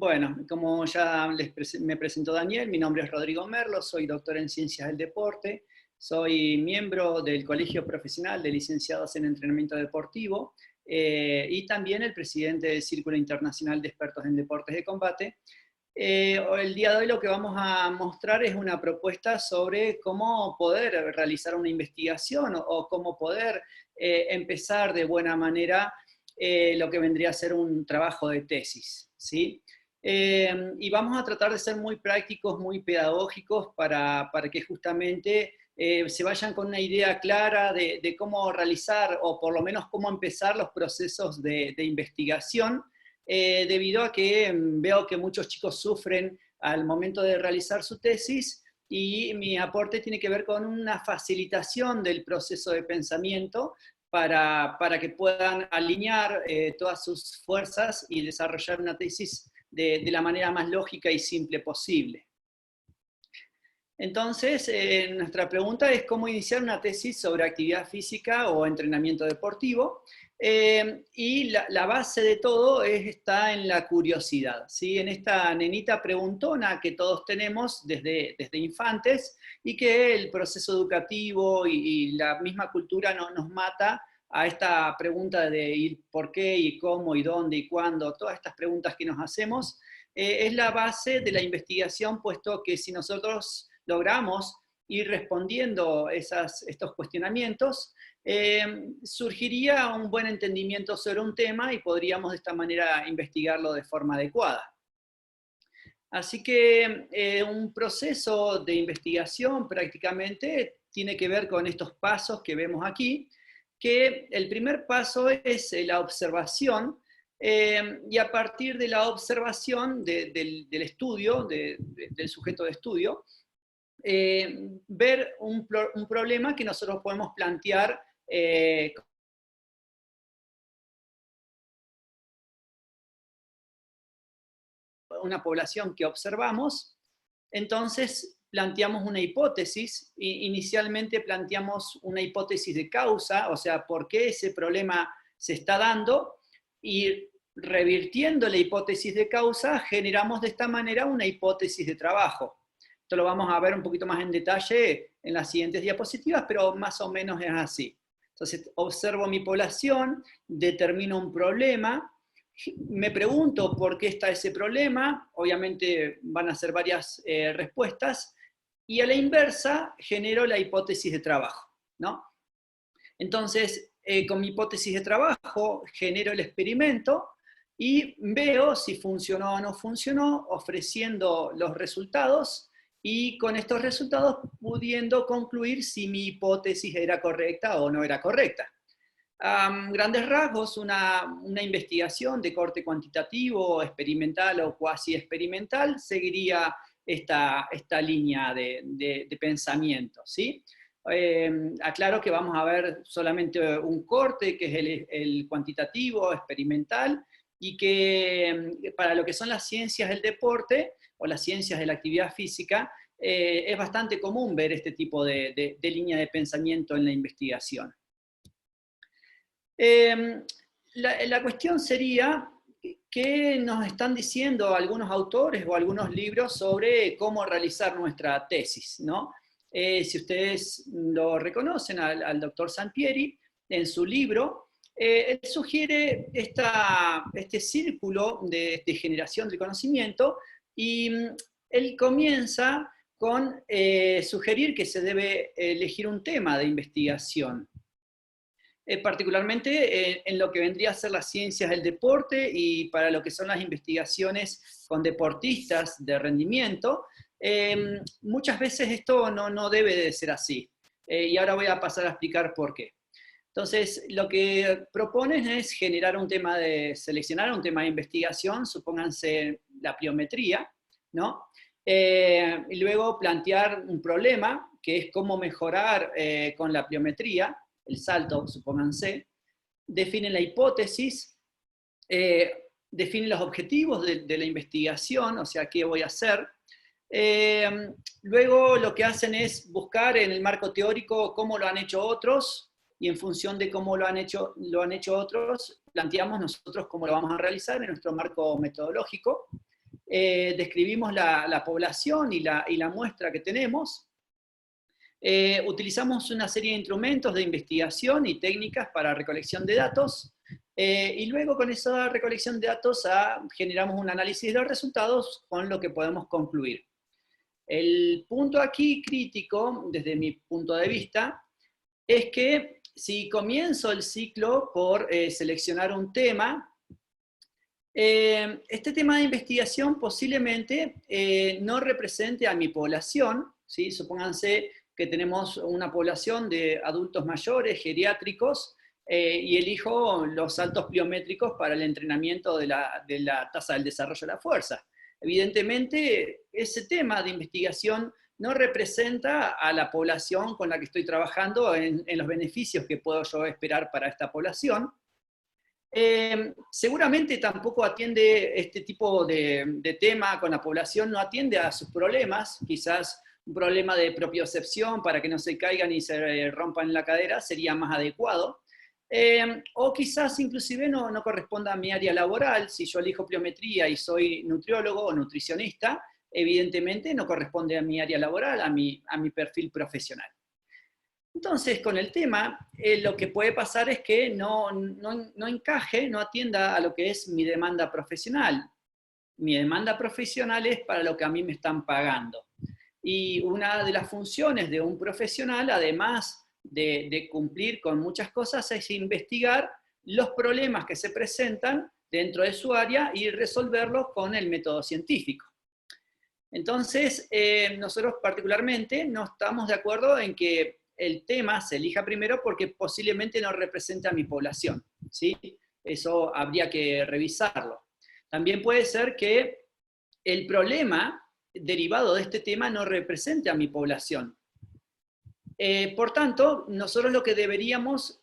Bueno, como ya me presentó Daniel, mi nombre es Rodrigo Merlo, soy doctor en Ciencias del Deporte, soy miembro del Colegio Profesional de Licenciados en Entrenamiento Deportivo y también el presidente del Círculo Internacional de Expertos en Deportes de Combate. El día de hoy lo que vamos a mostrar es una propuesta sobre cómo poder realizar una investigación o cómo poder empezar de buena manera lo que vendría a ser un trabajo de tesis, ¿sí? Y vamos a tratar de ser muy prácticos, muy pedagógicos para que justamente se vayan con una idea clara de cómo realizar o por lo menos cómo empezar los procesos de investigación, debido a que veo que muchos chicos sufren al momento de realizar su tesis y mi aporte tiene que ver con una facilitación del proceso de pensamiento para que puedan alinear todas sus fuerzas y desarrollar una tesis de la manera más lógica y simple posible. Entonces, nuestra pregunta es cómo iniciar una tesis sobre actividad física o entrenamiento deportivo. Y la base de todo está en la curiosidad, ¿sí? En esta nenita preguntona que todos tenemos desde infantes y que el proceso educativo y la misma cultura nos mata a esta pregunta de ir por qué y cómo y dónde y cuándo, todas estas preguntas que nos hacemos, es la base de la investigación, puesto que si nosotros logramos ir respondiendo estos cuestionamientos, surgiría un buen entendimiento sobre un tema y podríamos de esta manera investigarlo de forma adecuada. Así que un proceso de investigación prácticamente tiene que ver con estos pasos que vemos aquí, que el primer paso es la observación, y a partir de la observación del estudio, del sujeto de estudio, ver un problema que nosotros podemos plantear una población que observamos. Entonces planteamos una hipótesis, inicialmente planteamos una hipótesis de causa, o sea, por qué ese problema se está dando, y revirtiendo la hipótesis de causa, generamos de esta manera una hipótesis de trabajo. Esto lo vamos a ver un poquito más en detalle en las siguientes diapositivas, pero más o menos es así. Entonces, observo mi población, determino un problema, me pregunto por qué está ese problema, obviamente van a ser varias respuestas, y a la inversa genero la hipótesis de trabajo, ¿no? Entonces, con mi hipótesis de trabajo genero el experimento y veo si funcionó o no funcionó, ofreciendo los resultados, y con estos resultados pudiendo concluir si mi hipótesis era correcta o no era correcta. Grandes rasgos, una investigación de corte cuantitativo, experimental o cuasi experimental seguiría esta línea de pensamiento, ¿sí? Aclaro que vamos a ver solamente un corte, que es el cuantitativo, experimental, y que para lo que son las ciencias del deporte o las ciencias de la actividad física, es bastante común ver este tipo de línea de pensamiento en la investigación. La cuestión sería qué nos están diciendo algunos autores o algunos libros sobre cómo realizar nuestra tesis, ¿no? Si ustedes lo reconocen al doctor Sampieri, en su libro, él sugiere este círculo de generación del conocimiento, y él comienza con sugerir que se debe elegir un tema de investigación. Particularmente en lo que vendría a ser las ciencias del deporte y para lo que son las investigaciones con deportistas de rendimiento, muchas veces esto no debe de ser así. Y ahora voy a pasar a explicar por qué. Entonces, lo que proponen es seleccionar un tema de investigación, supónganse la pliometría, ¿no? Y luego plantear un problema, que es cómo mejorar con la pliometría, el salto, supónganse, definen la hipótesis, definen los objetivos de la investigación, o sea, qué voy a hacer. Luego lo que hacen es buscar en el marco teórico cómo lo han hecho otros, y en función de cómo lo han hecho otros, planteamos nosotros cómo lo vamos a realizar en nuestro marco metodológico. describimos la población y la muestra que tenemos. Utilizamos una serie de instrumentos de investigación y técnicas para recolección de datos, y luego con esa recolección de datos generamos un análisis de los resultados con lo que podemos concluir. El punto aquí crítico, desde mi punto de vista, es que si comienzo el ciclo por seleccionar un tema, este tema de investigación posiblemente no represente a mi población, ¿sí? Supónganse que tenemos una población de adultos mayores, geriátricos, y elijo los saltos pliométricos para el entrenamiento de la tasa del desarrollo de la fuerza. Evidentemente, ese tema de investigación no representa a la población con la que estoy trabajando en los beneficios que puedo yo esperar para esta población. Seguramente tampoco atiende este tipo de tema con la población, no atiende a sus problemas, quizás un problema de propiocepción para que no se caigan y se rompan la cadera sería más adecuado. O quizás inclusive no corresponda a mi área laboral. Si yo elijo pliometría y soy nutriólogo o nutricionista, evidentemente no corresponde a mi área laboral, a mi perfil profesional. Entonces, con el tema, lo que puede pasar es que no encaje, no atienda a lo que es mi demanda profesional. Mi demanda profesional es para lo que a mí me están pagando. Y una de las funciones de un profesional, además de cumplir con muchas cosas, es investigar los problemas que se presentan dentro de su área y resolverlos con el método científico. Entonces, nosotros particularmente no estamos de acuerdo en que el tema se elija primero porque posiblemente no represente a mi población, ¿sí? Eso habría que revisarlo. También puede ser que el problema derivado de este tema no represente a mi población. Por tanto, nosotros lo que deberíamos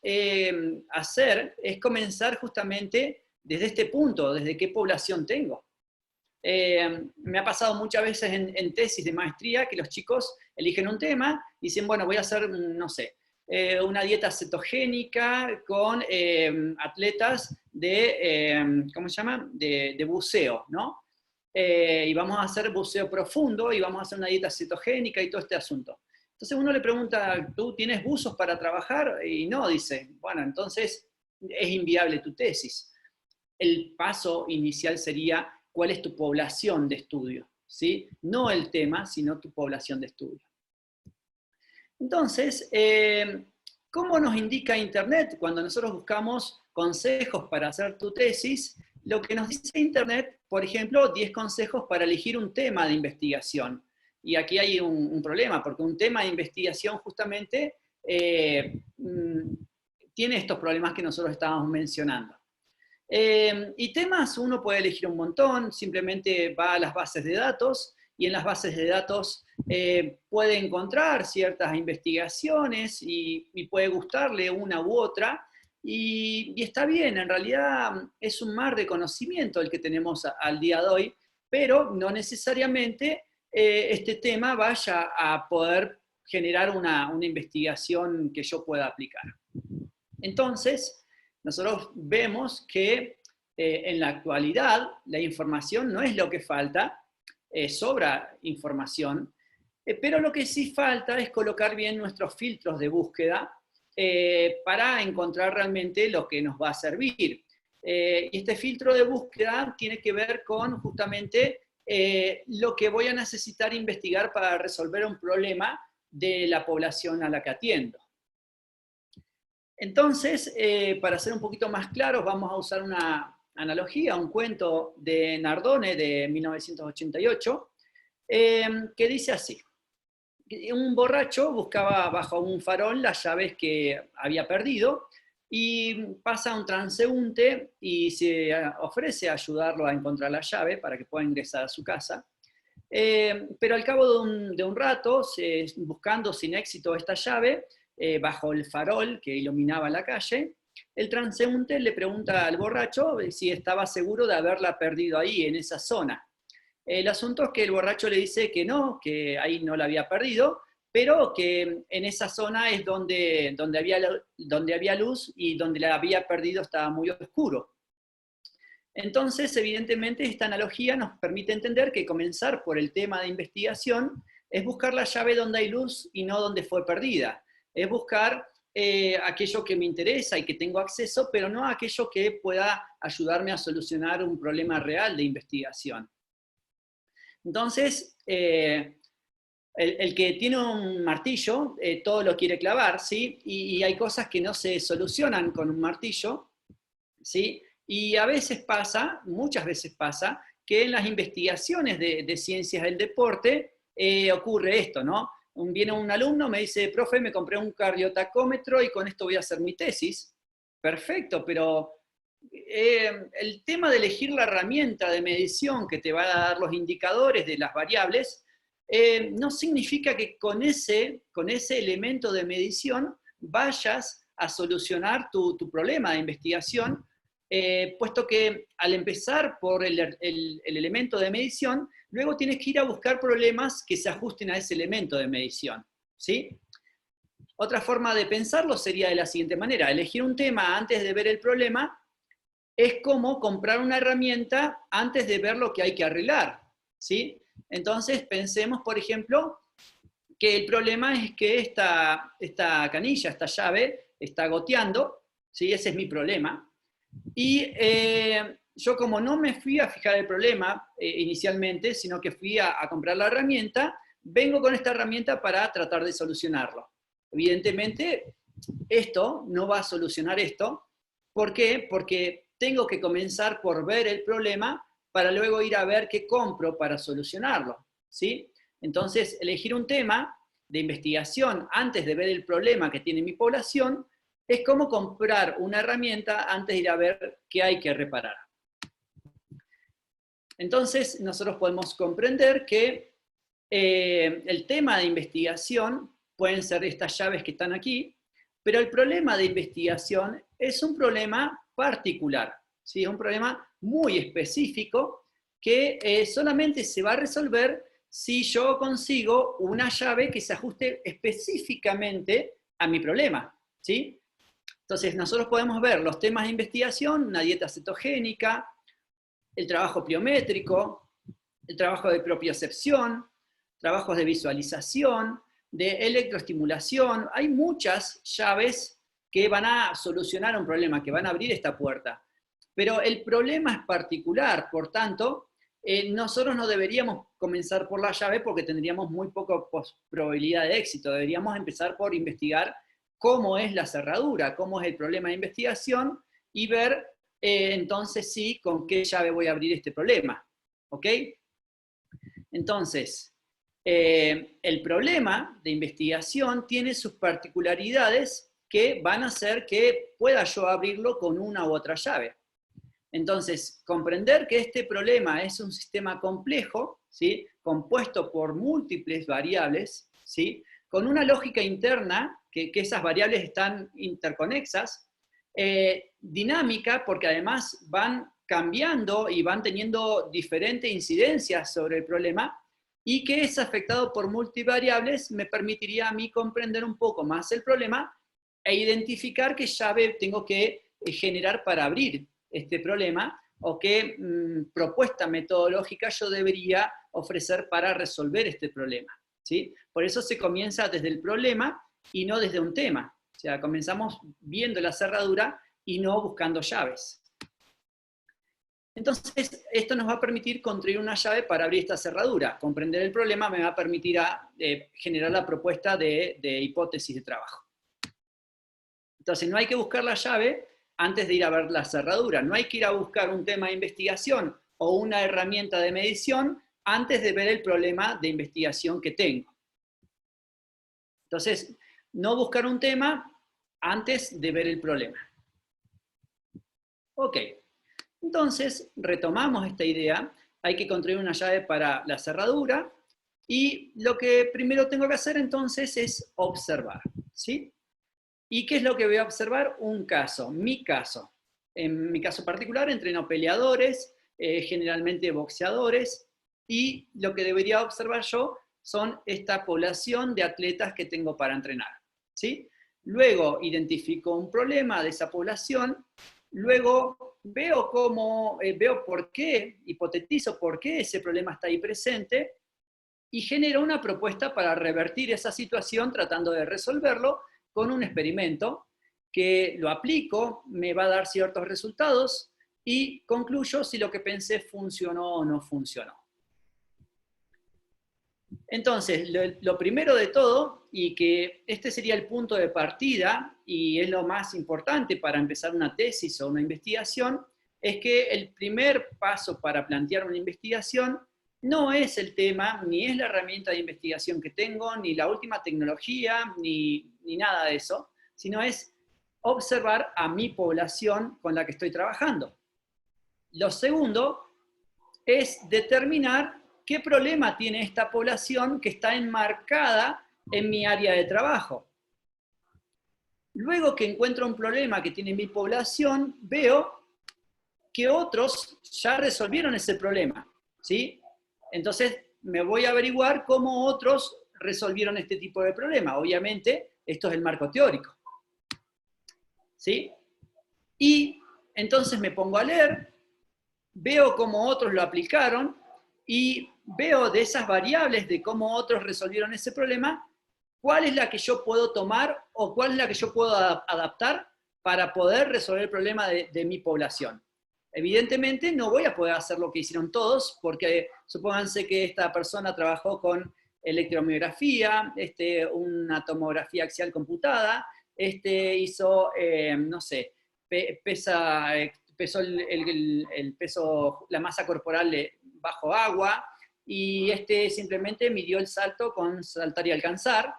hacer es comenzar justamente desde este punto, desde qué población tengo. Me ha pasado muchas veces en tesis de maestría que los chicos eligen un tema y dicen, bueno, voy a hacer, no sé, una dieta cetogénica con atletas de, ¿cómo se llama? De buceo, ¿no? Y vamos a hacer buceo profundo y vamos a hacer una dieta cetogénica y todo este asunto. Entonces uno le pregunta, ¿tú tienes buzos para trabajar? Y no, dice, bueno, entonces es inviable tu tesis. El paso inicial sería, ¿cuál es tu población de estudio? ¿Sí? No el tema, sino tu población de estudio. Entonces, ¿cómo nos indica Internet cuando nosotros buscamos consejos para hacer tu tesis? Lo que nos dice Internet, por ejemplo, 10 consejos para elegir un tema de investigación. Y aquí hay un problema, porque un tema de investigación justamente tiene estos problemas que nosotros estábamos mencionando. Y temas uno puede elegir un montón, simplemente va a las bases de datos, y en las bases de datos puede encontrar ciertas investigaciones y puede gustarle una u otra, y está bien, en realidad es un mar de conocimiento el que tenemos al día de hoy, pero no necesariamente este tema vaya a poder generar una investigación que yo pueda aplicar. Entonces, nosotros vemos que en la actualidad la información no es lo que falta, sobra información, pero lo que sí falta es colocar bien nuestros filtros de búsqueda para encontrar realmente lo que nos va a servir. Y este filtro de búsqueda tiene que ver con justamente lo que voy a necesitar investigar para resolver un problema de la población a la que atiendo. Entonces, para ser un poquito más claros, vamos a usar una analogía, un cuento de Nardone de 1988, que dice así. Un borracho buscaba bajo un farol las llaves que había perdido y pasa un transeúnte y se ofrece a ayudarlo a encontrar la llave para que pueda ingresar a su casa. Pero al cabo de un rato, buscando sin éxito esta llave, bajo el farol que iluminaba la calle, el transeúnte le pregunta al borracho si estaba seguro de haberla perdido ahí, en esa zona. El asunto es que el borracho le dice que no, que ahí no la había perdido, pero que en esa zona es donde había luz y donde la había perdido estaba muy oscuro. Entonces, evidentemente, esta analogía nos permite entender que comenzar por el tema de investigación es buscar la llave donde hay luz y no donde fue perdida. Es buscar aquello que me interesa y que tengo acceso, pero no aquello que pueda ayudarme a solucionar un problema real de investigación. Entonces, el que tiene un martillo, todo lo quiere clavar, ¿sí? Y hay cosas que no se solucionan con un martillo, ¿sí? Y a veces pasa, muchas veces pasa, que en las investigaciones de ciencias del deporte ocurre esto, ¿no? Viene un alumno, me dice, profe, me compré un cardiotacómetro y con esto voy a hacer mi tesis. Perfecto, pero el tema de elegir la herramienta de medición que te va a dar los indicadores de las variables, no significa que con ese elemento de medición vayas a solucionar tu problema de investigación, puesto que al empezar por el elemento de medición, luego tienes que ir a buscar problemas que se ajusten a ese elemento de medición, ¿sí? Otra forma de pensarlo sería de la siguiente manera: elegir un tema antes de ver el problema es como comprar una herramienta antes de ver lo que hay que arreglar, ¿sí? Entonces pensemos, por ejemplo, que el problema es que esta canilla, esta llave, está goteando, ¿sí? Ese es mi problema. Y yo, como no me fui a fijar el problema inicialmente, sino que fui a comprar la herramienta, vengo con esta herramienta para tratar de solucionarlo. Evidentemente, esto no va a solucionar esto. ¿Por qué? Porque tengo que comenzar por ver el problema para luego ir a ver qué compro para solucionarlo, ¿sí? Entonces, elegir un tema de investigación antes de ver el problema que tiene mi población es como comprar una herramienta antes de ir a ver qué hay que reparar. Entonces, nosotros podemos comprender que el tema de investigación pueden ser estas llaves que están aquí, pero el problema de investigación es un problema particular, ¿sí? Un problema muy específico que solamente se va a resolver si yo consigo una llave que se ajuste específicamente a mi problema, ¿sí? Entonces, nosotros podemos ver los temas de investigación, una dieta cetogénica, el trabajo pliométrico, el trabajo de propiocepción, trabajos de visualización, de electroestimulación. Hay muchas llaves que van a solucionar un problema, que van a abrir esta puerta. Pero el problema es particular, por tanto, nosotros no deberíamos comenzar por la llave porque tendríamos muy poca probabilidad de éxito. Deberíamos empezar por investigar cómo es la cerradura, cómo es el problema de investigación y ver entonces sí con qué llave voy a abrir este problema. ¿Ok? Entonces, el problema de investigación tiene sus particularidades que van a hacer que pueda yo abrirlo con una u otra llave. Entonces, comprender que este problema es un sistema complejo, ¿sí? Compuesto por múltiples variables, ¿sí? Con una lógica interna, que esas variables están interconexas, dinámica, porque además van cambiando y van teniendo diferentes incidencias sobre el problema, y que es afectado por multivariables, me permitiría a mí comprender un poco más el problema e identificar qué llave tengo que generar para abrir este problema, o qué propuesta metodológica yo debería ofrecer para resolver este problema, ¿sí? Por eso se comienza desde el problema y no desde un tema. O sea, comenzamos viendo la cerradura y no buscando llaves. Entonces, esto nos va a permitir construir una llave para abrir esta cerradura. Comprender el problema me va a permitir generar la propuesta de hipótesis de trabajo. Entonces, no hay que buscar la llave antes de ir a ver la cerradura. No hay que ir a buscar un tema de investigación o una herramienta de medición antes de ver el problema de investigación que tengo. Entonces, no buscar un tema antes de ver el problema. Ok. Entonces, retomamos esta idea. Hay que construir una llave para la cerradura. Y lo que primero tengo que hacer entonces es observar, ¿sí? ¿Y qué es lo que voy a observar? Un caso, mi caso. En mi caso particular, entreno peleadores, generalmente boxeadores, y lo que debería observar yo son esta población de atletas que tengo para entrenar, ¿sí? Luego identifico un problema de esa población, luego veo por qué, hipotetizo por qué ese problema está ahí presente, y genero una propuesta para revertir esa situación tratando de resolverlo con un experimento que lo aplico, me va a dar ciertos resultados y concluyo si lo que pensé funcionó o no funcionó. Entonces, lo primero de todo, y que este sería el punto de partida, y es lo más importante para empezar una tesis o una investigación, es que el primer paso para plantear una investigación no es el tema, ni es la herramienta de investigación que tengo, ni la última tecnología, ni nada de eso, sino es observar a mi población con la que estoy trabajando. Lo segundo es determinar qué problema tiene esta población que está enmarcada en mi área de trabajo. Luego que encuentro un problema que tiene mi población, veo que otros ya resolvieron ese problema, ¿sí? Entonces me voy a averiguar cómo otros resolvieron este tipo de problema. Obviamente, esto es el marco teórico, ¿sí? Y entonces me pongo a leer, veo cómo otros lo aplicaron y veo de esas variables de cómo otros resolvieron ese problema, cuál es la que yo puedo tomar o cuál es la que yo puedo adaptar para poder resolver el problema de mi población. Evidentemente no voy a poder hacer lo que hicieron todos, porque supónganse que esta persona trabajó con electromiografía, una tomografía axial computada, hizo, no sé, pesó el peso, la masa corporal bajo agua, y simplemente midió el salto con saltar y alcanzar.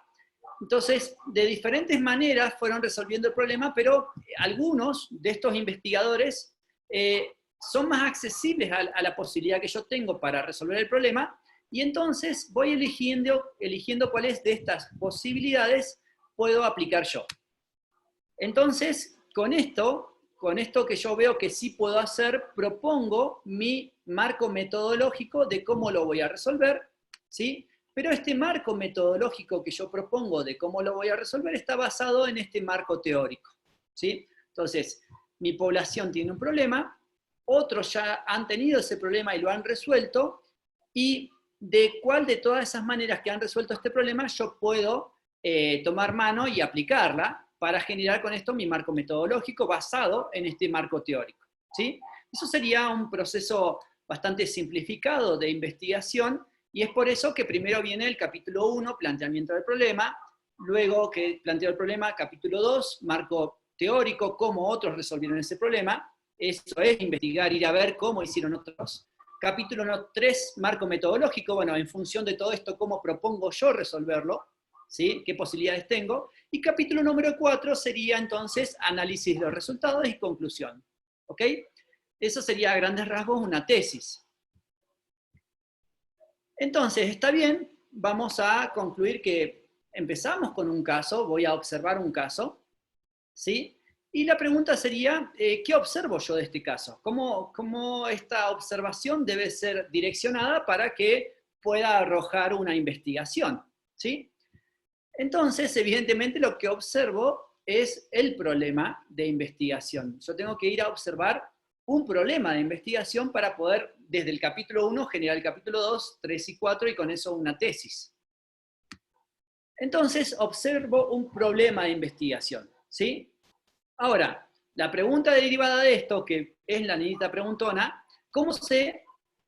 Entonces, de diferentes maneras fueron resolviendo el problema, pero algunos de estos investigadores son más accesibles a la posibilidad que yo tengo para resolver el problema, y entonces voy eligiendo cuáles de estas posibilidades puedo aplicar yo. Entonces, con esto que yo veo que sí puedo hacer, propongo mi marco metodológico de cómo lo voy a resolver, ¿sí? Pero este marco metodológico que yo propongo de cómo lo voy a resolver está basado en este marco teórico, ¿sí? Entonces, mi población tiene un problema, otros ya han tenido ese problema y lo han resuelto, y de cuál de todas esas maneras que han resuelto este problema yo puedo tomar mano y aplicarla para generar con esto mi marco metodológico basado en este marco teórico, ¿sí? Eso sería un proceso bastante simplificado de investigación, y es por eso que primero viene el capítulo 1, planteamiento del problema, luego que planteo el problema, capítulo 2, marco teórico, cómo otros resolvieron ese problema, eso es investigar, ir a ver cómo hicieron otros. Capítulo 3, marco metodológico, bueno, en función de todo esto, cómo propongo yo resolverlo, ¿sí? ¿Qué posibilidades tengo? Y capítulo número 4 sería entonces análisis de los resultados y conclusión, ¿ok? Eso sería a grandes rasgos una tesis. Entonces, está bien, vamos a concluir que empezamos con un caso, voy a observar un caso, ¿sí? Y la pregunta sería, ¿qué observo yo de este caso? ¿Cómo esta observación debe ser direccionada para que pueda arrojar una investigación? ¿Sí? Entonces, evidentemente, lo que observo es el problema de investigación. Yo tengo que ir a observar un problema de investigación para poder, desde el capítulo 1, generar el capítulo 2, 3 y 4, y con eso una tesis. Entonces, observo un problema de investigación, ¿sí? Ahora, la pregunta derivada de esto, que es la niñita preguntona, ¿cómo sé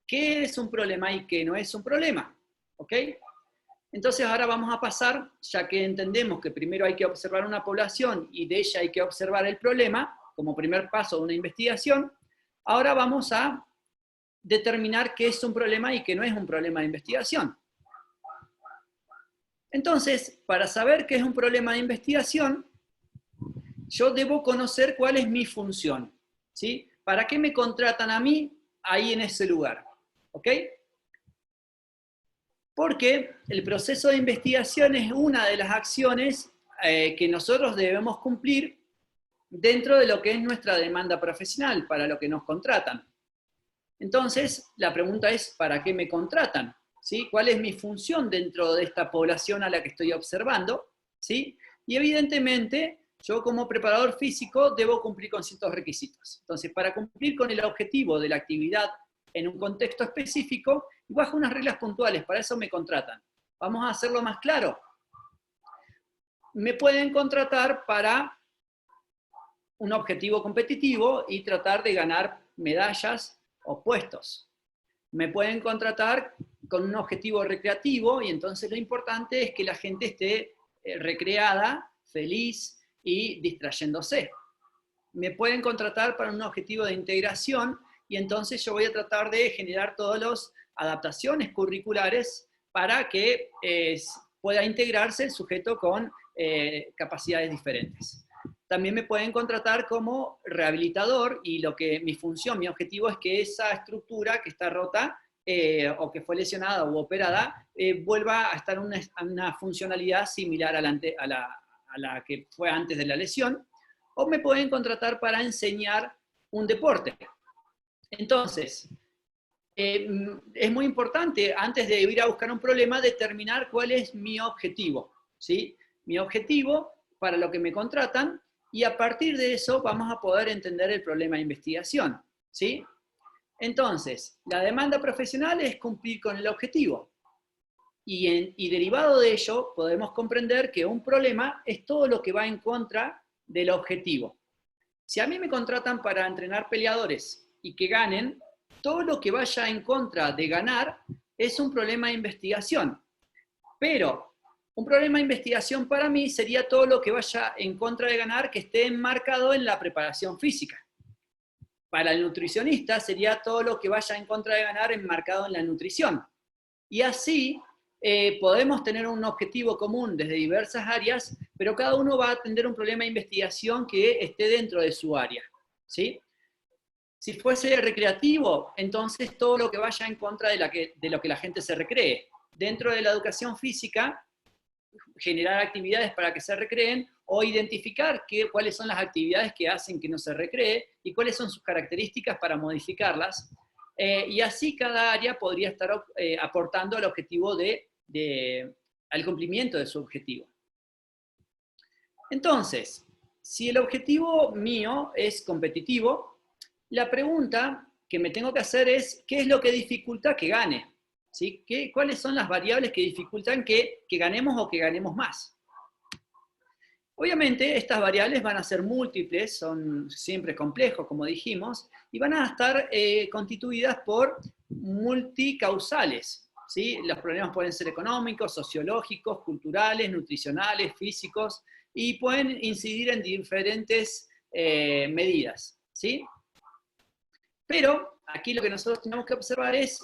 qué es un problema y qué no es un problema? ¿Ok? Entonces ahora vamos a pasar, ya que entendemos que primero hay que observar una población y de ella hay que observar el problema, como primer paso de una investigación, ahora vamos a determinar qué es un problema y qué no es un problema de investigación. Entonces, para saber qué es un problema de investigación, yo debo conocer cuál es mi función, ¿sí? ¿Para qué me contratan a mí ahí en ese lugar? ¿Ok? Porque el proceso de investigación es una de las acciones que nosotros debemos cumplir dentro de lo que es nuestra demanda profesional, para lo que nos contratan. Entonces, la pregunta es, ¿para qué me contratan? ¿Sí? ¿Cuál es mi función dentro de esta población a la que estoy observando? ¿Sí? Y evidentemente, yo como preparador físico debo cumplir con ciertos requisitos. Entonces, para cumplir con el objetivo de la actividad en un contexto específico, bajo unas reglas puntuales, para eso me contratan. Vamos a hacerlo más claro. Me pueden contratar para un objetivo competitivo y tratar de ganar medallas o puestos. Me pueden contratar con un objetivo recreativo y entonces lo importante es que la gente esté recreada, feliz y distrayéndose. Me pueden contratar para un objetivo de integración y entonces yo voy a tratar de generar todas las adaptaciones curriculares para que pueda integrarse el sujeto con capacidades diferentes. También me pueden contratar como rehabilitador y mi función, mi objetivo es que esa estructura que está rota o que fue lesionada u operada vuelva a estar en una funcionalidad similar a la que fue antes de la lesión. O me pueden contratar para enseñar un deporte. Entonces, es muy importante, antes de ir a buscar un problema, determinar cuál es mi objetivo, ¿sí? Mi objetivo para lo que me contratan, y a partir de eso vamos a poder entender el problema de investigación, ¿sí? Entonces, la demanda profesional es cumplir con el objetivo. Y derivado de ello, podemos comprender que un problema es todo lo que va en contra del objetivo. Si a mí me contratan para entrenar peleadores y que ganen, todo lo que vaya en contra de ganar es un problema de investigación. Pero un problema de investigación para mí sería todo lo que vaya en contra de ganar que esté enmarcado en la preparación física. Para el nutricionista sería todo lo que vaya en contra de ganar enmarcado en la nutrición. Y así podemos tener un objetivo común desde diversas áreas, pero cada uno va a atender un problema de investigación que esté dentro de su área, ¿sí? Si fuese recreativo, entonces todo lo que vaya en contra de lo que la gente se recree. Dentro de la educación física, generar actividades para que se recreen o identificar cuáles son las actividades que hacen que no se recree y cuáles son sus características para modificarlas. Y así cada área podría estar aportando al objetivo al cumplimiento de su objetivo. Entonces, si el objetivo mío es competitivo, la pregunta que me tengo que hacer es, ¿qué es lo que dificulta que gane? ¿Sí? ¿Cuáles son las variables que dificultan que ganemos o que ganemos más? Obviamente, estas variables van a ser múltiples, son siempre complejos, como dijimos, y van a estar constituidas por multicausales, ¿sí? Los problemas pueden ser económicos, sociológicos, culturales, nutricionales, físicos, y pueden incidir en diferentes medidas, ¿sí? Pero aquí lo que nosotros tenemos que observar es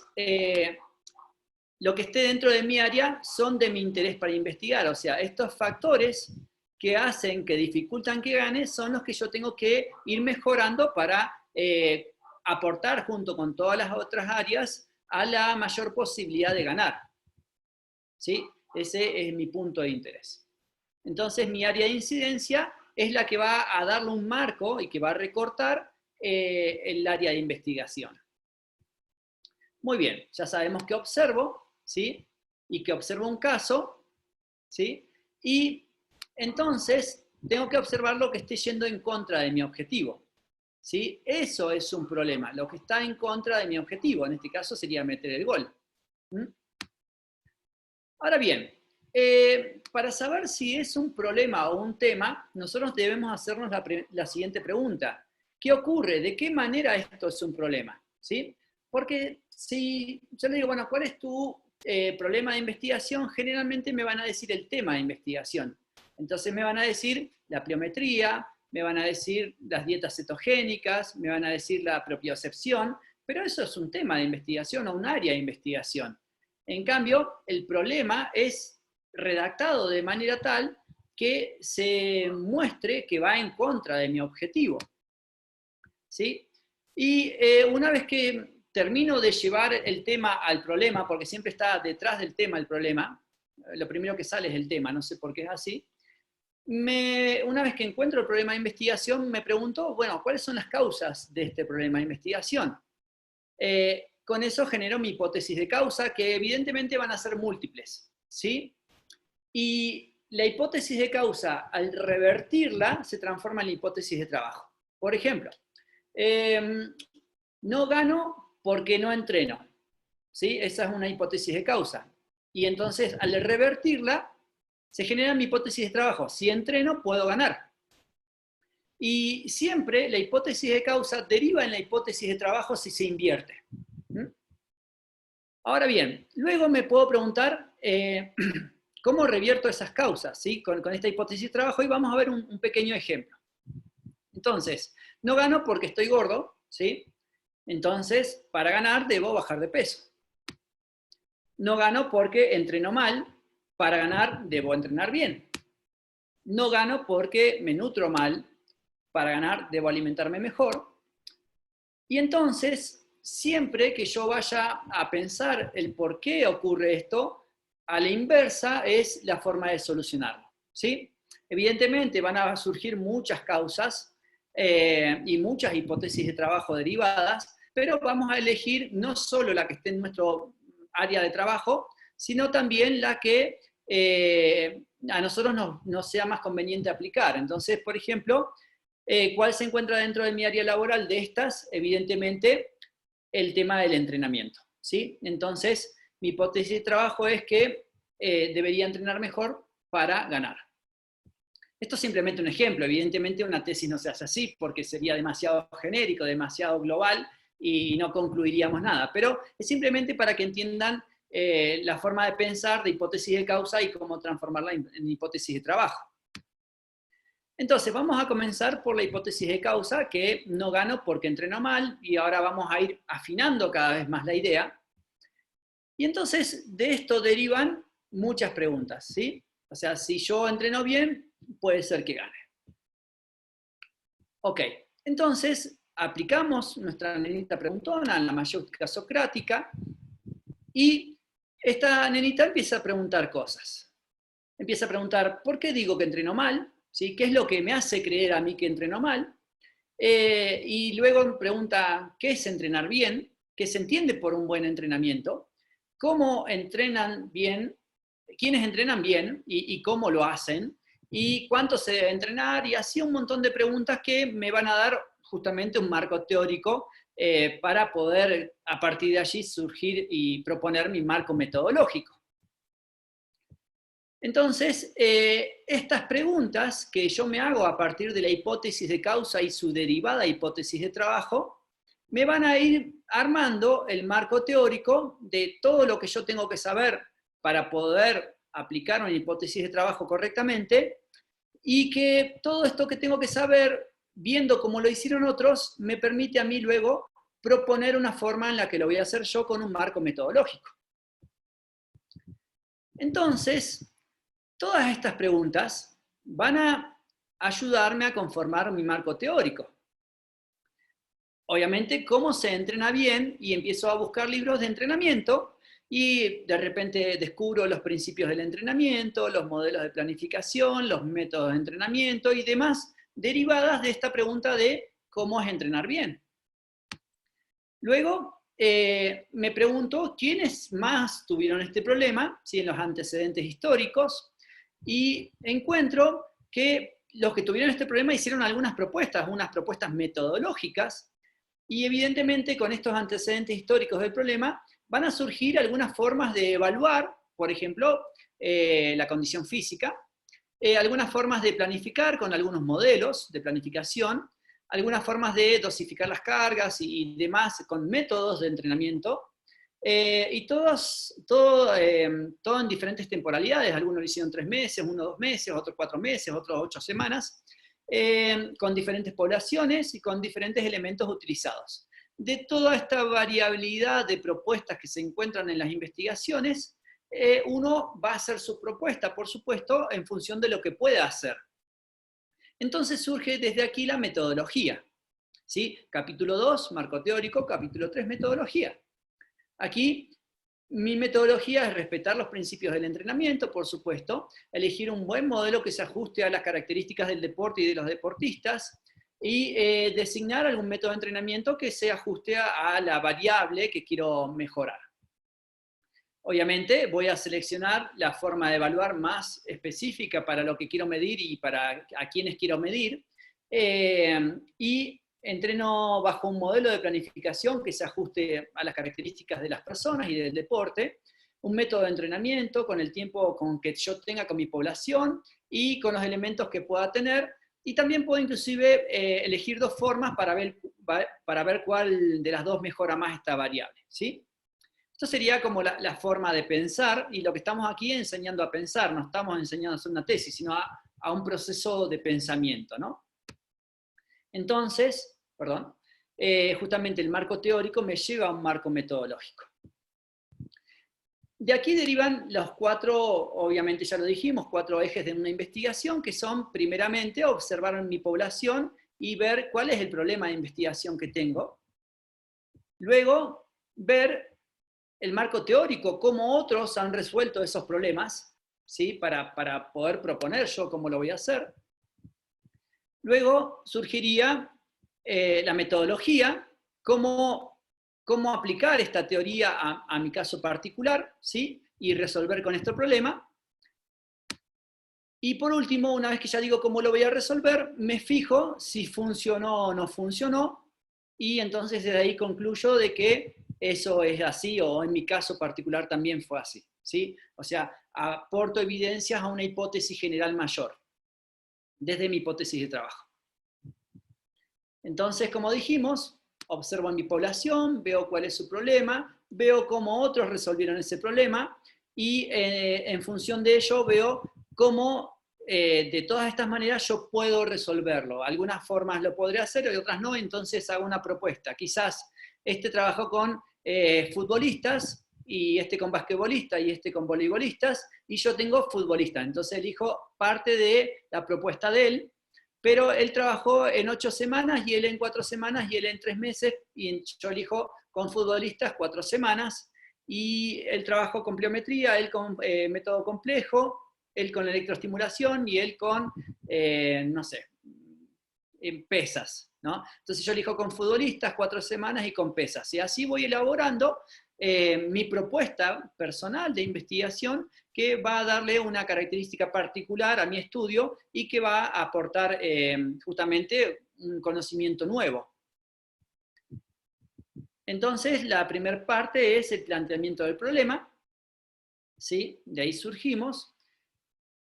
lo que esté dentro de mi área son de mi interés para investigar. O sea, estos factores que hacen, que dificultan que gane, son los que yo tengo que ir mejorando para aportar junto con todas las otras áreas a la mayor posibilidad de ganar. ¿Sí? Ese es mi punto de interés. Entonces, mi área de incidencia es la que va a darle un marco y que va a recortar el área de investigación. Muy bien, ya sabemos que observo, ¿sí? Y que observo un caso, ¿sí? Y entonces tengo que observar lo que esté yendo en contra de mi objetivo, ¿sí? Eso es un problema, lo que está en contra de mi objetivo, en este caso sería meter el gol. Ahora bien, para saber si es un problema o un tema, nosotros debemos hacernos la siguiente pregunta. ¿Qué ocurre? ¿De qué manera esto es un problema? ¿Sí? Porque si yo le digo, bueno, ¿cuál es tu problema de investigación? Generalmente me van a decir el tema de investigación. Entonces me van a decir la pliometría, me van a decir las dietas cetogénicas, me van a decir la propiocepción, pero eso es un tema de investigación o un área de investigación. En cambio, el problema es redactado de manera tal que se muestre que va en contra de mi objetivo, ¿sí? Y una vez que termino de llevar el tema al problema, porque siempre está detrás del tema el problema, lo primero que sale es el tema, no sé por qué es así, una vez que encuentro el problema de investigación, me pregunto, bueno, ¿cuáles son las causas de este problema de investigación? Con eso genero mi hipótesis de causa, que evidentemente van a ser múltiples, ¿sí? Y la hipótesis de causa, al revertirla, se transforma en la hipótesis de trabajo. Por ejemplo, no gano porque no entreno. ¿Sí? Esa es una hipótesis de causa. Y entonces, al revertirla, se genera mi hipótesis de trabajo. Si entreno, puedo ganar. Y siempre la hipótesis de causa deriva en la hipótesis de trabajo si se invierte. Ahora bien, luego me puedo preguntar cómo revierto esas causas, ¿sí? Con esta hipótesis de trabajo, y vamos a ver un pequeño ejemplo. Entonces, no gano porque estoy gordo, ¿sí? Entonces, para ganar debo bajar de peso. No gano porque entreno mal, para ganar debo entrenar bien. No gano porque me nutro mal, para ganar debo alimentarme mejor. Y entonces, siempre que yo vaya a pensar el por qué ocurre esto, a la inversa es la forma de solucionarlo, ¿sí? Evidentemente van a surgir muchas causas y muchas hipótesis de trabajo derivadas, pero vamos a elegir no solo la que esté en nuestro área de trabajo, sino también la que a nosotros nos sea más conveniente aplicar. Entonces, por ejemplo, ¿cuál se encuentra dentro de mi área laboral de estas? Evidentemente, el tema del entrenamiento, ¿sí? Entonces, mi hipótesis de trabajo es que debería entrenar mejor para ganar. Esto es simplemente un ejemplo. Evidentemente, una tesis no se hace así porque sería demasiado genérico, demasiado global y no concluiríamos nada. Pero es simplemente para que entiendan la forma de pensar de hipótesis de causa y cómo transformarla en hipótesis de trabajo. Entonces, vamos a comenzar por la hipótesis de causa, que no gano porque entreno mal, y ahora vamos a ir afinando cada vez más la idea. Y entonces, de esto derivan muchas preguntas, ¿sí? O sea, si yo entreno bien, puede ser que gane. Ok, entonces, aplicamos nuestra nenita preguntona, la mayéutica socrática, y esta nenita empieza a preguntar cosas. Empieza a preguntar, ¿por qué digo que entreno mal? ¿Sí? ¿Qué es lo que me hace creer a mí que entreno mal? Y luego pregunta, ¿qué es entrenar bien? ¿Qué se entiende por un buen entrenamiento? ¿Cómo entrenan bien? ¿Quiénes entrenan bien y cómo lo hacen? ¿Y cuánto se debe entrenar? Y así un montón de preguntas que me van a dar justamente un marco teórico para poder a partir de allí surgir y proponer mi marco metodológico. Entonces, estas preguntas que yo me hago a partir de la hipótesis de causa y su derivada hipótesis de trabajo, me van a ir armando el marco teórico de todo lo que yo tengo que saber para poder aplicar una hipótesis de trabajo correctamente, y que todo esto que tengo que saber, viendo cómo lo hicieron otros, me permite a mí luego proponer una forma en la que lo voy a hacer yo con un marco metodológico. Entonces, todas estas preguntas van a ayudarme a conformar mi marco teórico. Obviamente, ¿cómo se entrena bien? Y empiezo a buscar libros de entrenamiento y de repente descubro los principios del entrenamiento, los modelos de planificación, los métodos de entrenamiento y demás derivadas de esta pregunta de cómo es entrenar bien. Luego, me pregunto quiénes más tuvieron este problema, ¿sí? En los antecedentes históricos, y encuentro que los que tuvieron este problema hicieron algunas propuestas, unas propuestas metodológicas, y evidentemente con estos antecedentes históricos del problema van a surgir algunas formas de evaluar, por ejemplo, la condición física, algunas formas de planificar con algunos modelos de planificación, algunas formas de dosificar las cargas y demás con métodos de entrenamiento, y todo en diferentes temporalidades. Algunos lo hicieron 3 meses, uno 2 meses, otros 4 meses, otros 8 semanas, con diferentes poblaciones y con diferentes elementos utilizados. De toda esta variabilidad de propuestas que se encuentran en las investigaciones, uno va a hacer su propuesta, por supuesto, en función de lo que pueda hacer. Entonces surge desde aquí la metodología, ¿sí? Capítulo 2, marco teórico; capítulo 3, metodología. Aquí mi metodología es respetar los principios del entrenamiento, por supuesto, elegir un buen modelo que se ajuste a las características del deporte y de los deportistas, y designar algún método de entrenamiento que se ajuste a la variable que quiero mejorar. obviamente voy a seleccionar la forma de evaluar más específica para lo que quiero medir y para a quienes quiero medir, y entreno bajo un modelo de planificación que se ajuste a las características de las personas y del deporte, un método de entrenamiento con el tiempo con que yo tenga con mi población y con los elementos que pueda tener, y también puedo inclusive elegir dos formas para ver cuál de las dos mejora más esta variable, ¿sí? Esto sería como la forma de pensar, y lo que estamos aquí enseñando a pensar, no estamos enseñando a hacer una tesis, sino a un proceso de pensamiento, ¿no? Entonces, justamente el marco teórico me lleva a un marco metodológico. De aquí derivan los cuatro, obviamente ya lo dijimos, cuatro ejes de una investigación, que son, primeramente, observar mi población y ver cuál es el problema de investigación que tengo. Luego, ver el marco teórico, cómo otros han resuelto esos problemas, ¿sí? Para poder proponer yo cómo lo voy a hacer. Luego surgiría la metodología, cómo aplicar esta teoría a mi caso particular, ¿sí? Y resolver con este problema. Y por último, una vez que ya digo cómo lo voy a resolver, me fijo si funcionó o no funcionó, y entonces desde ahí concluyo de que eso es así, o en mi caso particular también fue así, ¿sí? O sea, aporto evidencias a una hipótesis general mayor, desde mi hipótesis de trabajo. Entonces, como dijimos, observo a mi población, veo cuál es su problema, veo cómo otros resolvieron ese problema, y en función de ello veo cómo de todas estas maneras yo puedo resolverlo. Algunas formas lo podré hacer y otras no, entonces hago una propuesta. Quizás este trabajó con futbolistas, y este con basquetbolistas, y este con voleibolistas, y yo tengo futbolistas. Entonces elijo parte de la propuesta de él, pero él trabajó en 8 semanas, y él en 4 semanas, y él en 3 meses, y yo elijo con futbolistas 4 semanas, y él trabajó con pliometría, él con método complejo, él con electroestimulación, y él con, no sé, pesas, ¿no? Entonces yo elijo con futbolistas 4 semanas y con pesas, y así voy elaborando mi propuesta personal de investigación, que va a darle una característica particular a mi estudio y que va a aportar justamente un conocimiento nuevo. Entonces, la primera parte es el planteamiento del problema, ¿sí? De ahí surgimos,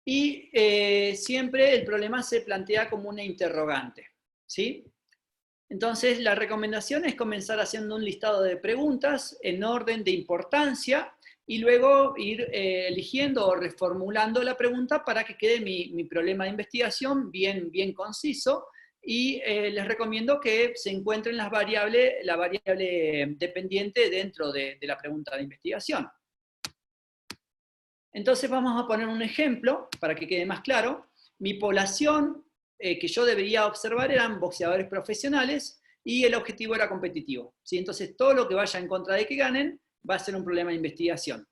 y siempre el problema se plantea como una interrogante, ¿sí? Entonces, la recomendación es comenzar haciendo un listado de preguntas en orden de importancia, y luego ir eligiendo o reformulando la pregunta para que quede mi problema de investigación bien conciso, y les recomiendo que se encuentren la variable dependiente dentro de la pregunta de investigación. Entonces vamos a poner un ejemplo para que quede más claro. Mi población que yo debería observar eran boxeadores profesionales, y el objetivo era competitivo, ¿sí? Entonces todo lo que vaya en contra de que ganen va a ser un problema de investigación.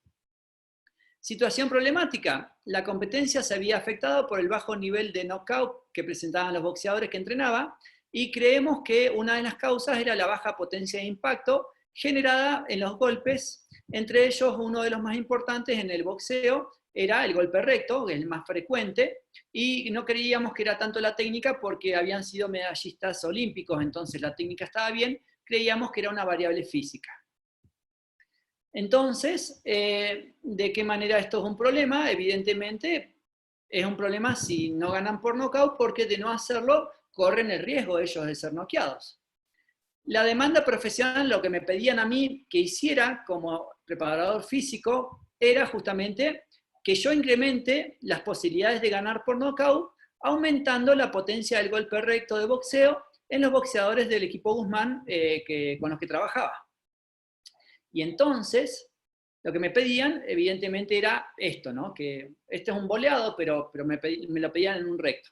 Situación problemática: la competencia se había afectado por el bajo nivel de knockout que presentaban los boxeadores que entrenaba, y creemos que una de las causas era la baja potencia de impacto generada en los golpes. Entre ellos, uno de los más importantes en el boxeo era el golpe recto, que es el más frecuente, y no creíamos que era tanto la técnica porque habían sido medallistas olímpicos, entonces la técnica estaba bien, creíamos que era una variable física. Entonces, ¿de qué manera esto es un problema? Evidentemente es un problema si no ganan por nocaut, porque de no hacerlo corren el riesgo ellos de ser noqueados. La demanda profesional, lo que me pedían a mí que hiciera como preparador físico, era justamente que yo incremente las posibilidades de ganar por nocaut, aumentando la potencia del golpe recto de boxeo en los boxeadores del equipo Guzmán con los que trabajaba. Y entonces, lo que me pedían, evidentemente, era esto, ¿no? Que este es un boleado, pero me lo pedían en un recto.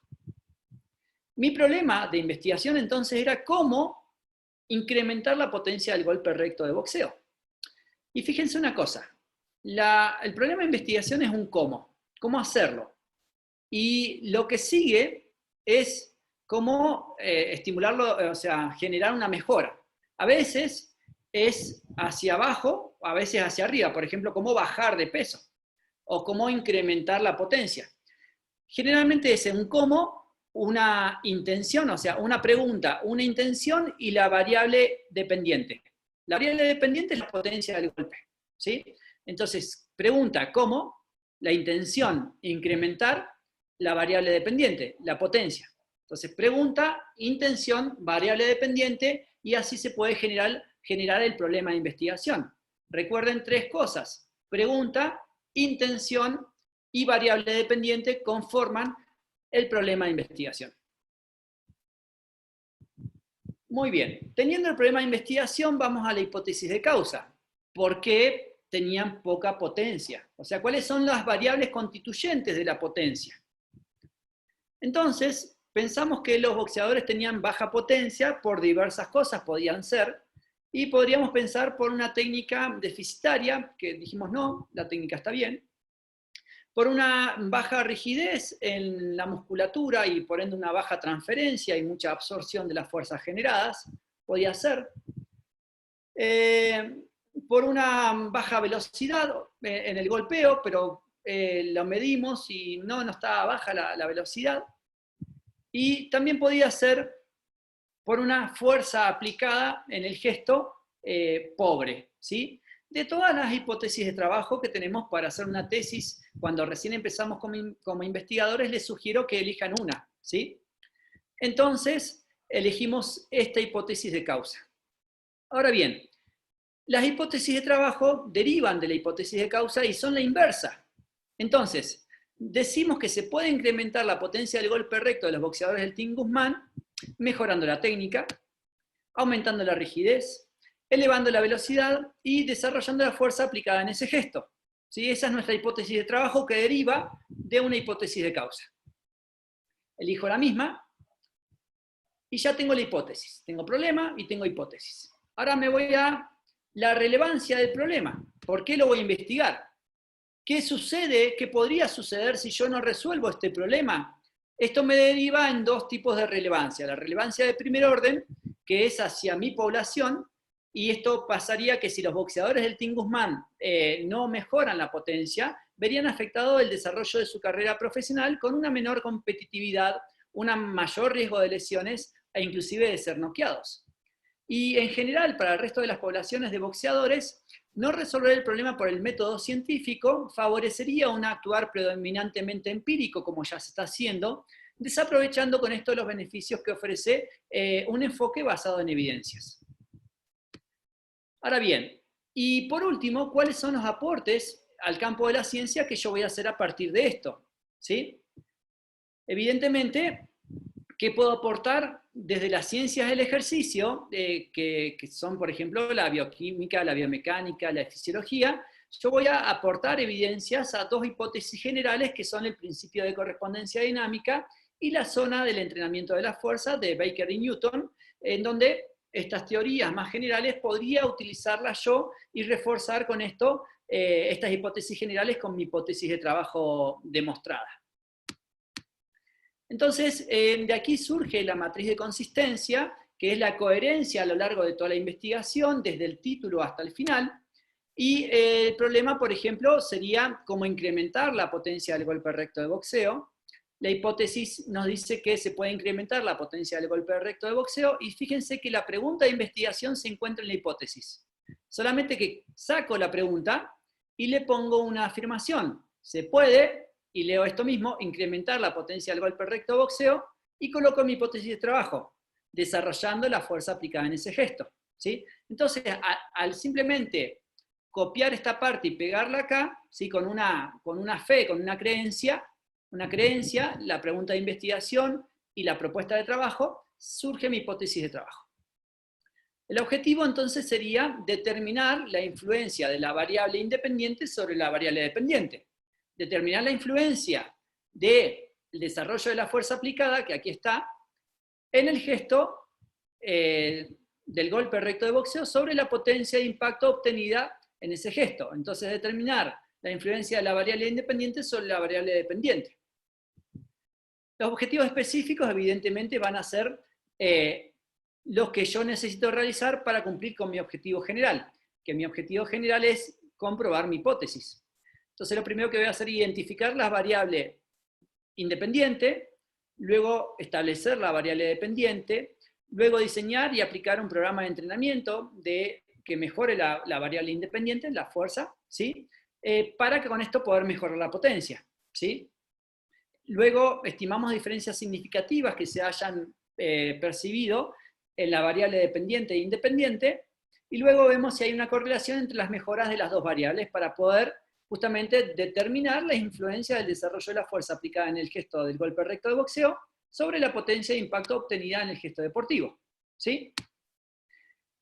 Mi problema de investigación entonces era cómo incrementar la potencia del golpe recto de boxeo. Y fíjense una cosa, el problema de investigación es un cómo hacerlo. Y lo que sigue es cómo estimularlo, o sea, generar una mejora. A veces es hacia abajo, a veces hacia arriba, por ejemplo, cómo bajar de peso o cómo incrementar la potencia. Generalmente es un cómo, una intención, o sea, una pregunta, una intención y la variable dependiente. La variable dependiente es la potencia del golpe, ¿sí? Entonces, pregunta, ¿cómo? La intención, incrementar la variable dependiente, la potencia. Entonces, pregunta, intención, variable dependiente, y así se puede generar el problema de investigación. Recuerden 3 cosas: pregunta, intención y variable dependiente conforman el problema de investigación. Muy bien, teniendo el problema de investigación, vamos a la hipótesis de causa. ¿Por qué tenían poca potencia? O sea, ¿cuáles son las variables constituyentes de la potencia? Entonces, pensamos que los boxeadores tenían baja potencia por diversas cosas, podían ser, y podríamos pensar por una técnica deficitaria, que dijimos no, la técnica está bien, por una baja rigidez en la musculatura y por ende una baja transferencia y mucha absorción de las fuerzas generadas, podía ser. Por una baja velocidad en el golpeo, pero lo medimos y no estaba baja la velocidad. Y también podía ser por una fuerza aplicada en el gesto pobre, ¿sí? De todas las hipótesis de trabajo que tenemos para hacer una tesis, cuando recién empezamos como investigadores, les sugiero que elijan una, ¿sí? Entonces, elegimos esta hipótesis de causa. Ahora bien, las hipótesis de trabajo derivan de la hipótesis de causa y son la inversa. Entonces, decimos que se puede incrementar la potencia del golpe recto de los boxeadores del Team Guzmán, mejorando la técnica, aumentando la rigidez, elevando la velocidad y desarrollando la fuerza aplicada en ese gesto. ¿Sí? Esa es nuestra hipótesis de trabajo que deriva de una hipótesis de causa. Elijo la misma y ya tengo la hipótesis. Tengo problema y tengo hipótesis. Ahora me voy a la relevancia del problema. ¿Por qué lo voy a investigar? ¿Qué sucede? ¿Qué podría suceder si yo no resuelvo este problema? Esto me deriva en 2 tipos de relevancia. La relevancia de primer orden, que es hacia mi población, y esto pasaría que si los boxeadores del Team Guzmán no mejoran la potencia, verían afectado el desarrollo de su carrera profesional con una menor competitividad, un mayor riesgo de lesiones e inclusive de ser noqueados. Y en general, para el resto de las poblaciones de boxeadores, no resolver el problema por el método científico favorecería un actuar predominantemente empírico, como ya se está haciendo, desaprovechando con esto los beneficios que ofrece un enfoque basado en evidencias. Ahora bien, y por último, ¿cuáles son los aportes al campo de la ciencia que yo voy a hacer a partir de esto? ¿Sí? Evidentemente, ¿qué puedo aportar desde las ciencias del ejercicio, que son, por ejemplo, la bioquímica, la biomecánica, la fisiología? Yo voy a aportar evidencias a 2 hipótesis generales, que son el principio de correspondencia dinámica y la zona del entrenamiento de la fuerza de Baker y Newton, en donde estas teorías más generales podría utilizarlas yo y reforzar con esto estas hipótesis generales con mi hipótesis de trabajo demostrada. Entonces, de aquí surge la matriz de consistencia, que es la coherencia a lo largo de toda la investigación, desde el título hasta el final. Y el problema, por ejemplo, sería cómo incrementar la potencia del golpe recto de boxeo. La hipótesis nos dice que se puede incrementar la potencia del golpe recto de boxeo, y fíjense que la pregunta de investigación se encuentra en la hipótesis. Solamente que saco la pregunta y le pongo una afirmación. Se puede, y leo esto mismo, incrementar la potencia del golpe recto de boxeo, y coloco mi hipótesis de trabajo, desarrollando la fuerza aplicada en ese gesto. ¿Sí? Entonces, al simplemente copiar esta parte y pegarla acá, ¿sí? con una fe, con una creencia, la pregunta de investigación y la propuesta de trabajo, surge mi hipótesis de trabajo. El objetivo entonces sería determinar la influencia de la variable independiente sobre la variable dependiente. Determinar la influencia del desarrollo de la fuerza aplicada, que aquí está, en el gesto del golpe recto de boxeo sobre la potencia de impacto obtenida en ese gesto. Entonces, determinar la influencia de la variable independiente sobre la variable dependiente. Los objetivos específicos, evidentemente, van a ser los que yo necesito realizar para cumplir con mi objetivo general. que mi objetivo general es comprobar mi hipótesis. Entonces lo primero que voy a hacer es identificar las variables independiente, luego establecer la variable dependiente, luego diseñar y aplicar un programa de entrenamiento que mejore la variable independiente, la fuerza, ¿sí? Para que con esto poder mejorar la potencia, ¿sí? Luego estimamos diferencias significativas que se hayan percibido en la variable dependiente e independiente, y luego vemos si hay una correlación entre las mejoras de las dos variables para poder justamente determinar la influencia del desarrollo de la fuerza aplicada en el gesto del golpe recto de boxeo sobre la potencia de impacto obtenida en el gesto deportivo, ¿sí?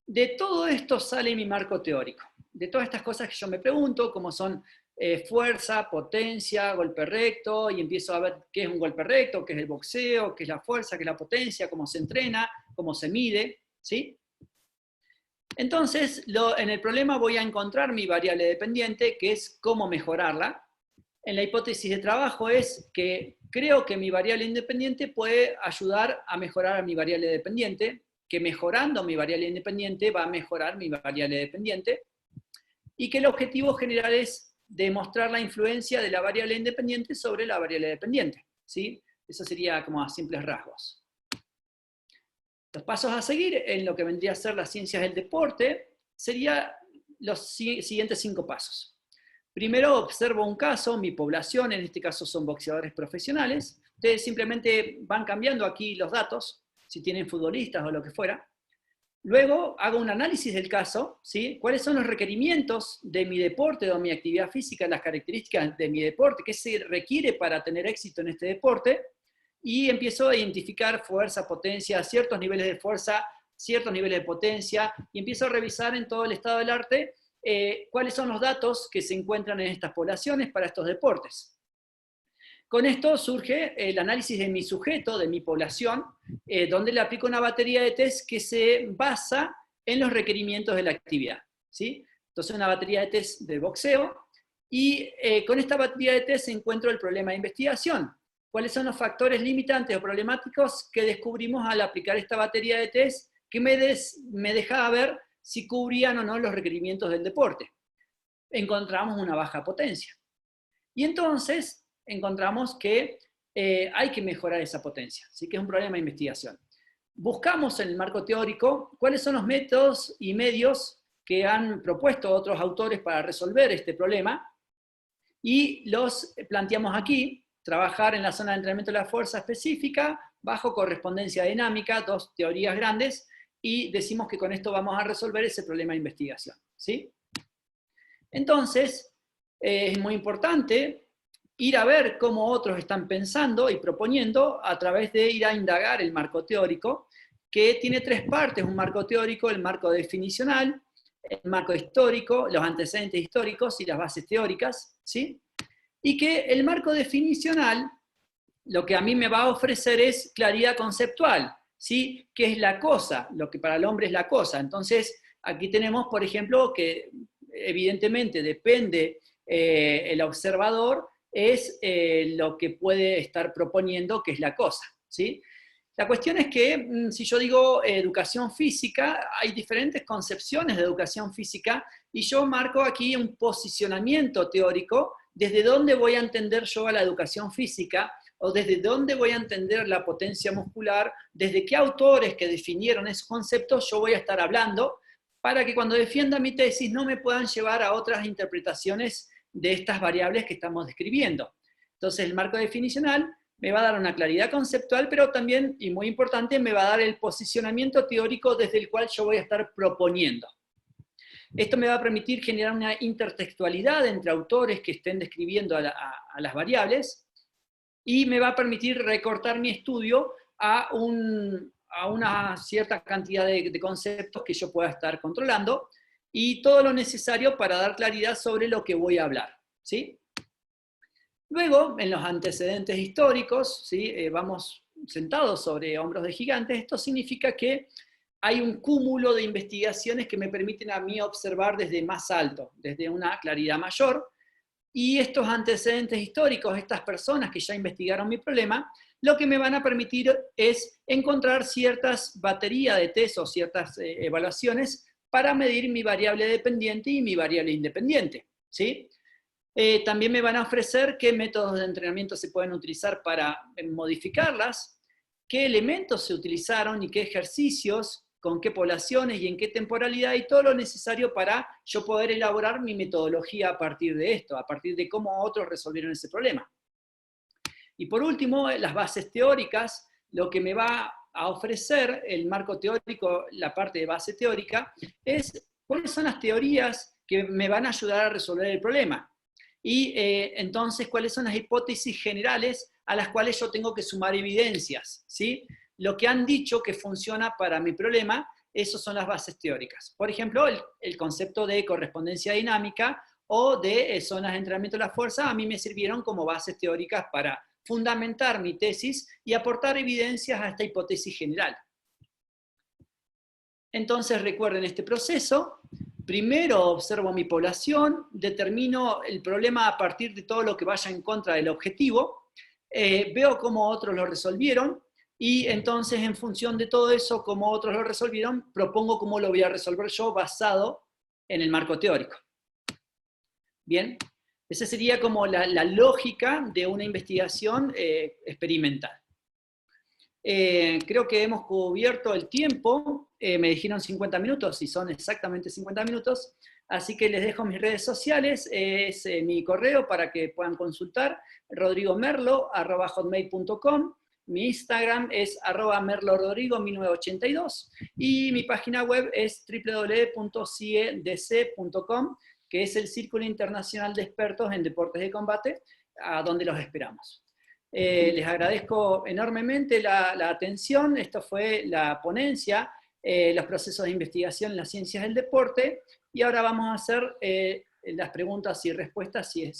De todo esto sale mi marco teórico. De todas estas cosas que yo me pregunto, como son fuerza, potencia, golpe recto, y empiezo a ver qué es un golpe recto, qué es el boxeo, qué es la fuerza, qué es la potencia, cómo se entrena, cómo se mide, ¿sí? Entonces, en el problema voy a encontrar mi variable dependiente, que es cómo mejorarla. En la hipótesis de trabajo es que creo que mi variable independiente puede ayudar a mejorar a mi variable dependiente, que mejorando mi variable independiente va a mejorar mi variable dependiente, y que el objetivo general es demostrar la influencia de la variable independiente sobre la variable dependiente, ¿sí? Eso sería como a simples rasgos. Los pasos a seguir en lo que vendría a ser las ciencias del deporte serían los siguientes 5 pasos. Primero observo un caso, mi población, en este caso son boxeadores profesionales. Ustedes simplemente van cambiando aquí los datos, si tienen futbolistas o lo que fuera. Luego hago un análisis del caso, ¿sí? ¿Cuáles son los requerimientos de mi deporte o mi actividad física, las características de mi deporte, qué se requiere para tener éxito en este deporte? Y empiezo a identificar fuerza, potencia, ciertos niveles de fuerza, ciertos niveles de potencia, y empiezo a revisar en todo el estado del arte cuáles son los datos que se encuentran en estas poblaciones para estos deportes. Con esto surge el análisis de mi sujeto, de mi población, donde le aplico una batería de test que se basa en los requerimientos de la actividad, ¿sí? Entonces una batería de test de boxeo, y con esta batería de test encuentro el problema de investigación. ¿Cuáles son los factores limitantes o problemáticos que descubrimos al aplicar esta batería de test que me dejaba ver si cubrían o no los requerimientos del deporte? Encontramos una baja potencia. Y entonces encontramos que hay que mejorar esa potencia, así que es un problema de investigación. Buscamos en el marco teórico cuáles son los métodos y medios que han propuesto otros autores para resolver este problema, y los planteamos aquí. Trabajar en la zona de entrenamiento de la fuerza específica, bajo correspondencia dinámica, 2 teorías grandes, y decimos que con esto vamos a resolver ese problema de investigación, ¿sí? Entonces, es muy importante ir a ver cómo otros están pensando y proponiendo a través de ir a indagar el marco teórico, que tiene 3 partes: un marco teórico, el marco definicional, el marco histórico, los antecedentes históricos y las bases teóricas, ¿sí? Y que el marco definicional lo que a mí me va a ofrecer es claridad conceptual, ¿sí? ¿Qué es la cosa? Lo que para el hombre es la cosa. Entonces, aquí tenemos, por ejemplo, que evidentemente depende el observador, es lo que puede estar proponiendo que es la cosa, ¿sí? La cuestión es que, si yo digo educación física, hay diferentes concepciones de educación física, y yo marco aquí un posicionamiento teórico desde dónde voy a entender yo a la educación física, o desde dónde voy a entender la potencia muscular, desde qué autores que definieron esos conceptos yo voy a estar hablando, para que cuando defienda mi tesis no me puedan llevar a otras interpretaciones de estas variables que estamos describiendo. Entonces el marco definicional me va a dar una claridad conceptual, pero también, y muy importante, me va a dar el posicionamiento teórico desde el cual yo voy a estar proponiendo. Esto me va a permitir generar una intertextualidad entre autores que estén describiendo a las variables, y me va a permitir recortar mi estudio a una cierta cantidad de conceptos que yo pueda estar controlando, y todo lo necesario para dar claridad sobre lo que voy a hablar, ¿sí? Luego, en los antecedentes históricos, ¿sí? Vamos sentados sobre hombros de gigantes. Esto significa que hay un cúmulo de investigaciones que me permiten a mí observar desde más alto, desde una claridad mayor, y estos antecedentes históricos, estas personas que ya investigaron mi problema, lo que me van a permitir es encontrar ciertas baterías de test o ciertas evaluaciones para medir mi variable dependiente y mi variable independiente, ¿sí? También me van a ofrecer qué métodos de entrenamiento se pueden utilizar para modificarlas, qué elementos se utilizaron y qué ejercicios, con qué poblaciones y en qué temporalidad, y todo lo necesario para yo poder elaborar mi metodología a partir de esto, a partir de cómo otros resolvieron ese problema. Y por último, las bases teóricas, lo que me va a ofrecer el marco teórico, la parte de base teórica, es cuáles son las teorías que me van a ayudar a resolver el problema. Y entonces, cuáles son las hipótesis generales a las cuales yo tengo que sumar evidencias, ¿sí? Lo que han dicho que funciona para mi problema, esas son las bases teóricas. Por ejemplo, el concepto de correspondencia dinámica o de zonas de entrenamiento de la fuerza a mí me sirvieron como bases teóricas para fundamentar mi tesis y aportar evidencias a esta hipótesis general. Entonces recuerden este proceso. Primero observo mi población, determino el problema a partir de todo lo que vaya en contra del objetivo, veo cómo otros lo resolvieron, y entonces en función de todo eso, cómo otros lo resolvieron, propongo cómo lo voy a resolver yo basado en el marco teórico. Bien, esa sería como la lógica de una investigación experimental. Creo que hemos cubierto el tiempo, me dijeron 50 minutos y son exactamente 50 minutos, así que les dejo mis redes sociales, es mi correo para que puedan consultar, rodrigomerlo@hotmail.com, mi Instagram es @merlorodrigo1982 y mi página web es www.ciedc.com, que es el Círculo Internacional de Expertos en Deportes de Combate, a donde los esperamos. Les agradezco enormemente la atención. Esto fue la ponencia, los procesos de investigación en las ciencias del deporte, y ahora vamos a hacer las preguntas y respuestas, si es